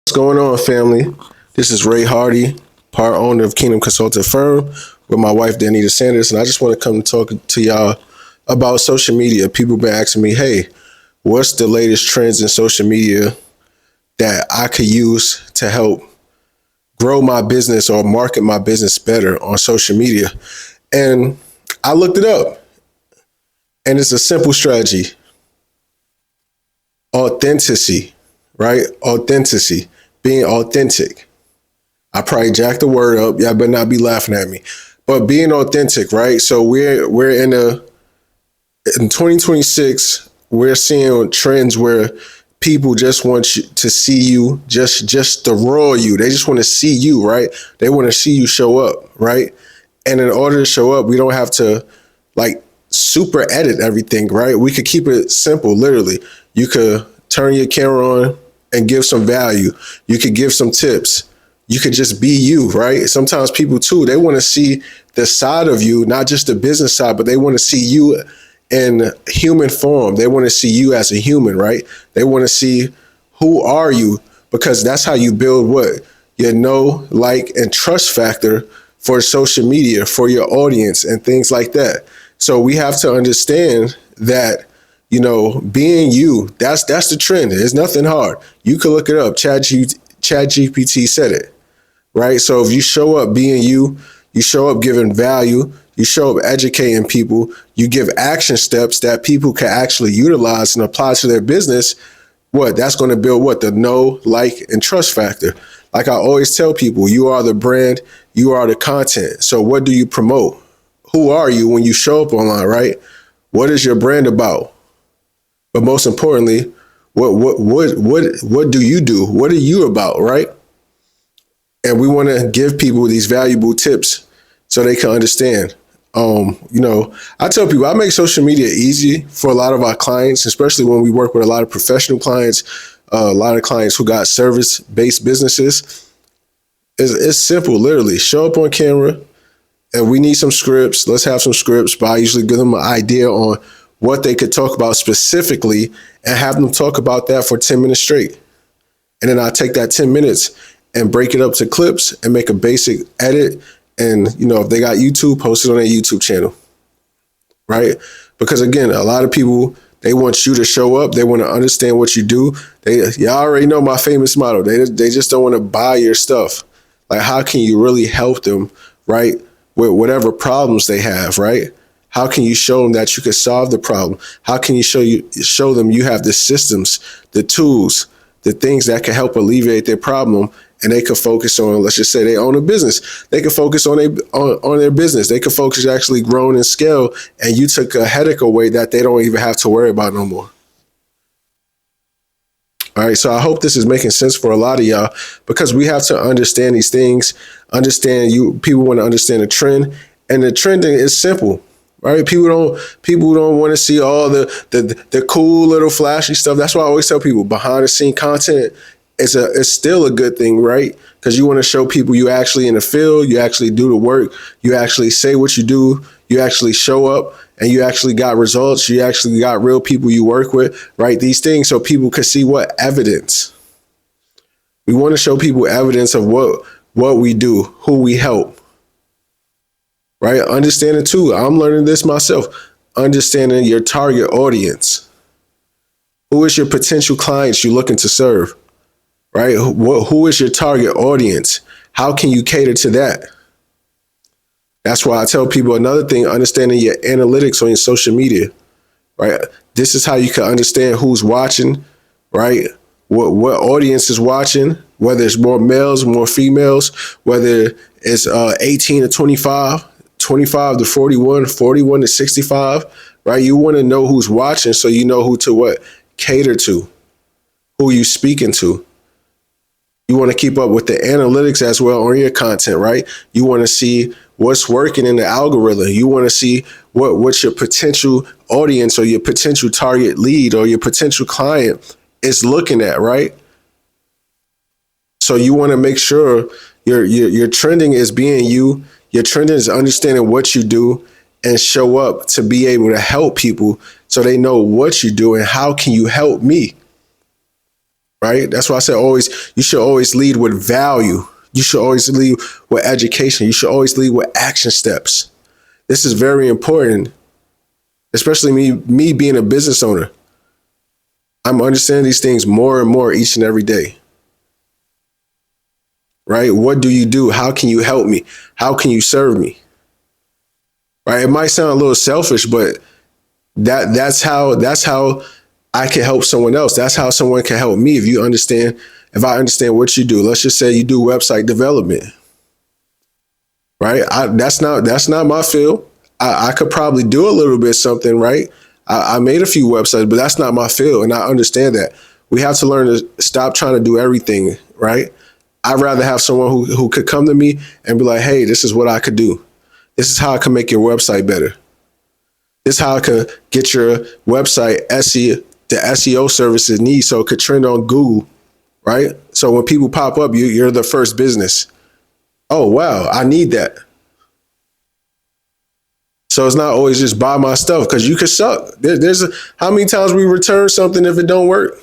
What's going on, family? This is Ray Hardy, part owner of Kingdom Consulting Firm, with my wife, Danita Sanders, and I just want to come and talk to y'all about social media. People been asking me, hey, what's the latest trends in social media that I could use to help grow my business or market my business better on social media? And I looked it up, and it's a simple strategy. Authenticity, right? Authenticity, being authentic. I probably jacked the word up. Y'all better not be laughing at me. But being authentic, right? So we're in 2026, we're seeing trends where people just want you to see you, just the raw you. They just want to see you, right? They want to see you show up, right? And in order to show up, we don't have to like super edit everything, right? We could keep it simple, literally. You could turn your camera on and give some value. You could give some tips. You could just be you, right? Sometimes people too, they want to see the side of you, not just the business side, but they want to see you in human form. They want to see you as a human, right? They want to see who are you, because that's how you build what? Your know, like, and trust factor for social media, for your audience and things like that. So we have to understand that, being you, that's the trend. It's nothing hard. You can look it up. ChatGPT said it, right? So if you show up being you, you show up giving value, you show up educating people, you give action steps that people can actually utilize and apply to their business, that's going to build the know, like, and trust factor. Like I always tell people, you are the brand, you are the content. So what do you promote? Who are you when you show up online, right? What is your brand about? But most importantly, what do you do? What are you about, right? And we want to give people these valuable tips so they can understand. I tell people I make social media easy for a lot of our clients, especially when we work with a lot of professional clients, a lot of clients who got service-based businesses. It's simple, literally. Show up on camera, and we need some scripts. Let's have some scripts, but I usually give them an idea on what they could talk about specifically and have them talk about that for 10 minutes straight. And then I take that 10 minutes and break it up to clips and make a basic edit. And, if they got YouTube, post it on their YouTube channel, right? Because again, a lot of people, they want you to show up. They want to understand what you do. Y'all already know my famous motto. They just don't want to buy your stuff. Like, how can you really help them, right? With whatever problems they have, right? How can you show them that you can solve the problem? How can you show them you have the systems, the tools, the things that can help alleviate their problem, and they can focus on, let's just say they own a business. They can focus on their business. They can focus actually growing and scale, and you took a headache away that they don't even have to worry about no more. All right, so I hope this is making sense for a lot of y'all, because we have to understand these things. People want to understand the trend, and the trending is simple, right? People don't want to see all the cool little flashy stuff. That's why I always tell people behind the scene content is still a good thing, right? Because you want to show people you actually in the field, you actually do the work, you actually say what you do, you actually show up, and you actually got results, you actually got real people you work with, right? These things so people can see what evidence. We want to show people evidence of what we do, who we help, right? Understanding too, I'm learning this myself, understanding your target audience. Who is your potential clients you're looking to serve? Right? Who is your target audience? How can you cater to that? That's why I tell people another thing, understanding your analytics on your social media, right? This is how you can understand who's watching, right? What audience is watching, whether it's more males, more females, whether it's 18 to 25, 25 to 41, 41 to 65, right? You want to know who's watching so you know who to cater to, who you speaking to. You want to keep up with the analytics as well on your content, right? You want to see what's working in the algorithm. You want to see what's your potential audience or your potential target lead or your potential client is looking at, right? So you want to make sure your trending is being you. Your trending is understanding what you do and show up to be able to help people so they know what you do and how can you help me. right? That's why I said you should always lead with value. You should always lead with education. You should always lead with action steps. This is very important, especially me being a business owner. I'm understanding these things more and more each and every day. Right? What do you do? How can you help me? How can you serve me? Right? It might sound a little selfish, but that's how I can help someone else. That's how someone can help me. If I understand what you do. Let's just say you do website development. Right? That's not my field. I could probably do a little bit something, right? I made a few websites, but that's not my field. And I understand that. We have to learn to stop trying to do everything, right? I'd rather have someone who could come to me and be like, hey, this is what I could do. This is how I can make your website better. This is how I can get your website the SEO services need so it could trend on Google, right? So when people pop up, you're the first business. Oh, wow, I need that. So it's not always just buy my stuff because you could suck. How many times we return something if it don't work?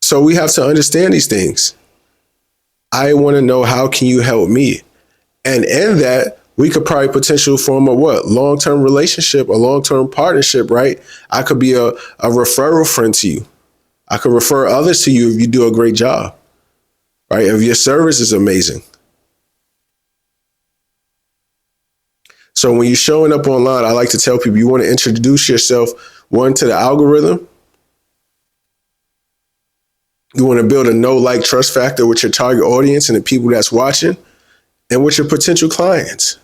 So we have to understand these things. I want to know, how can you help me? And in that, we could probably potentially form a long-term relationship, a long-term partnership, right? I could be a referral friend to you. I could refer others to you if you do a great job, right? If your service is amazing. So when you're showing up online, I like to tell people you want to introduce yourself, one, to the algorithm. You want to build a know, like, trust factor with your target audience and the people that's watching, and with your potential clients.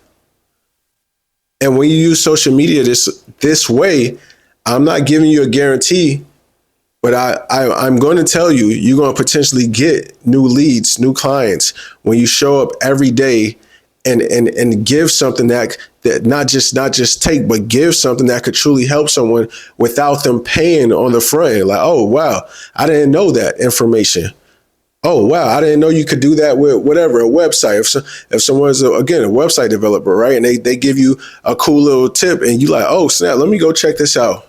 And when you use social media this way, I'm not giving you a guarantee, but I'm going to tell you, you're going to potentially get new leads, new clients when you show up every day and give something that not just take, but give something that could truly help someone without them paying on the front end. Like, oh, wow, I didn't know that information. Oh, wow, I didn't know you could do that with whatever, a website. If someone's, again, a website developer, right, and they give you a cool little tip and you like, oh, snap, let me go check this out.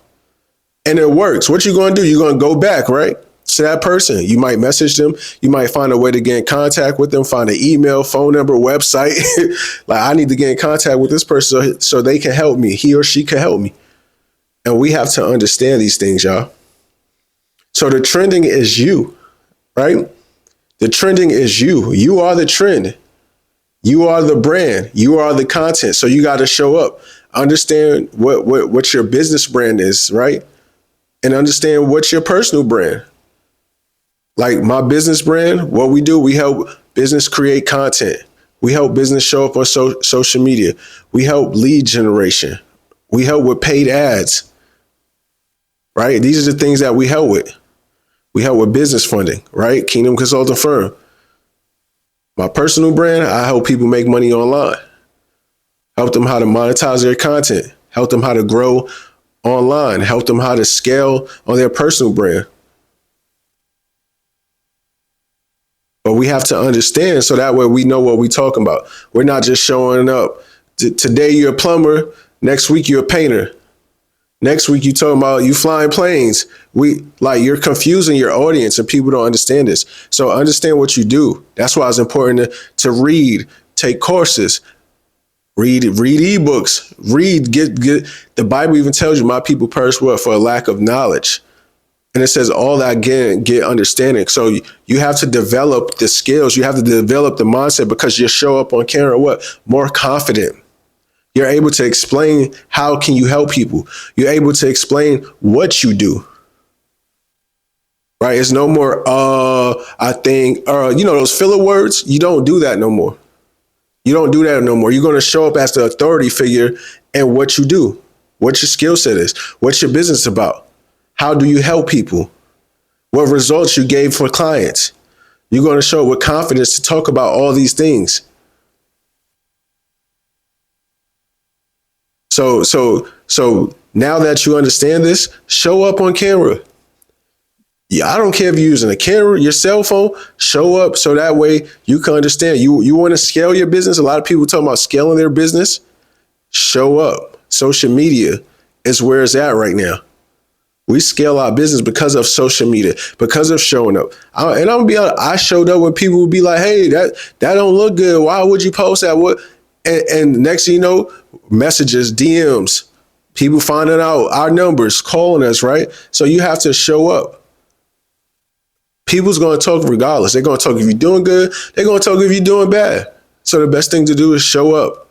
And it works. What you going to do? You're going to go back, right, to that person. You might message them. You might find a way to get in contact with them, find an email, phone number, website. Like, I need to get in contact with this person so they can help me. He or she can help me. And we have to understand these things, y'all. So the trending is you, right? The trending is you. You are the trend. You are the brand. You are the content. So you got to show up. Understand what your business brand is, right? And understand what's your personal brand. Like my business brand, what we do, we help business create content. We help business show up on social media. We help lead generation. We help with paid ads, right? These are the things that we help with. We help with business funding, right? Kingdom Consulting Firm. My personal brand, I help people make money online. Help them how to monetize their content. Help them how to grow online. Help them how to scale on their personal brand. But we have to understand so that way we know what we're talking about. We're not just showing up. Today you're a plumber. Next week you're a painter. Next week you talking about you flying planes. You're confusing your audience and people don't understand this. So understand what you do. That's why it's important to read, take courses, read ebooks, get the Bible even tells you my people perish for a lack of knowledge. And it says all that get understanding. So you have to develop the skills. You have to develop the mindset because you show up on camera, more confident. You're able to explain how can you help people. You're able to explain what you do. Right? It's no more, I think, those filler words. You don't do that no more. You don't do that no more. You're going to show up as the authority figure in what you do, what your skill set is, what's your business about. How do you help people? What results you gave for clients? You're going to show up with confidence to talk about all these things. So now that you understand this, show up on camera. Yeah, I don't care if you're using a camera, your cell phone, show up so that way you can understand. You want to scale your business. A lot of people talking about scaling their business. Show up. Social media is where it's at right now. We scale our business because of social media, because of showing up. And I'm gonna be honest, I showed up when people would be like, "Hey, that don't look good. Why would you post that?" What? And next thing you know, messages, DMs, people finding out our numbers, calling us, right? So you have to show up. People's going to talk regardless. They're going to talk if you're doing good. They're going to talk if you're doing bad. So the best thing to do is show up.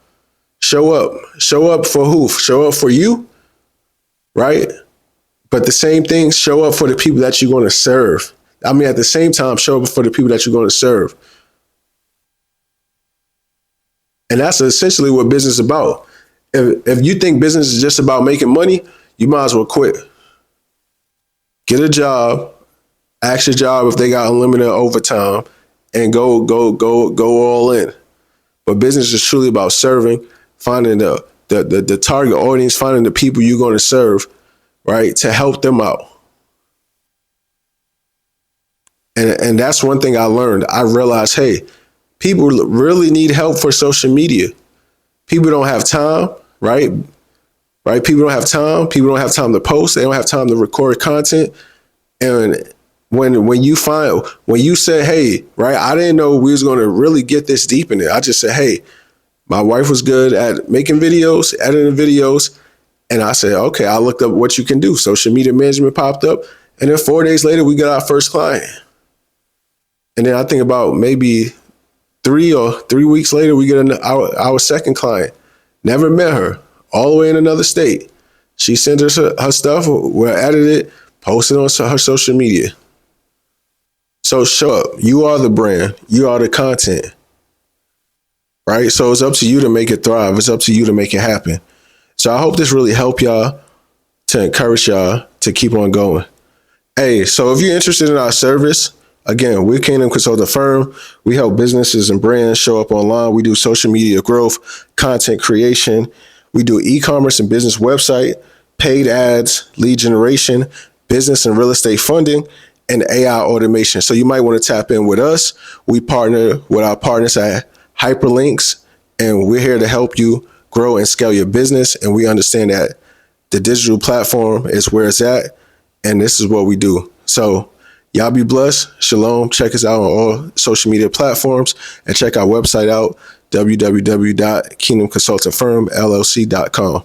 Show up. Show up for who? Show up for you, right? But the same thing, show up for the people that you're going to serve. I mean, at the same time, show up for the people that you're going to serve. And that's essentially what business is about. If you think business is just about making money, you might as well quit. Get a job, ask your job if they got unlimited overtime, and go all in. But business is truly about serving, finding the target audience, finding the people you're going to serve, right, to help them out. And that's one thing I learned. I realized, hey, people really need help for social media. People don't have time, right? Right? People don't have time. People don't have time to post. They don't have time to record content. And when you said, hey, right, I didn't know we was going to really get this deep in it. I just said, hey, my wife was good at making videos, editing videos. And I said, okay, I looked up what you can do. Social media management popped up. And then 4 days later, we got our first client. And then I think about maybe 3 weeks later, we get our second client. Never met her, all the way in another state. She sent us her stuff, we'll edit it, post it on her social media. So show up. You are the brand. You are the content. Right? So it's up to you to make it thrive. It's up to you to make it happen. So I hope this really helped y'all, to encourage y'all to keep on going. Hey, so if you're interested in our service, again, we're Kingdom Consulting Firm. We help businesses and brands show up online. We do social media growth, content creation. We do e-commerce and business website, paid ads, lead generation, business and real estate funding, and AI automation. So you might want to tap in with us. We partner with our partners at Hyperlinks, and we're here to help you grow and scale your business. And we understand that the digital platform is where it's at, and this is what we do. So y'all be blessed. Shalom. Check us out on all social media platforms, and check our website out, www.kingdomconsultingfirmllc.com.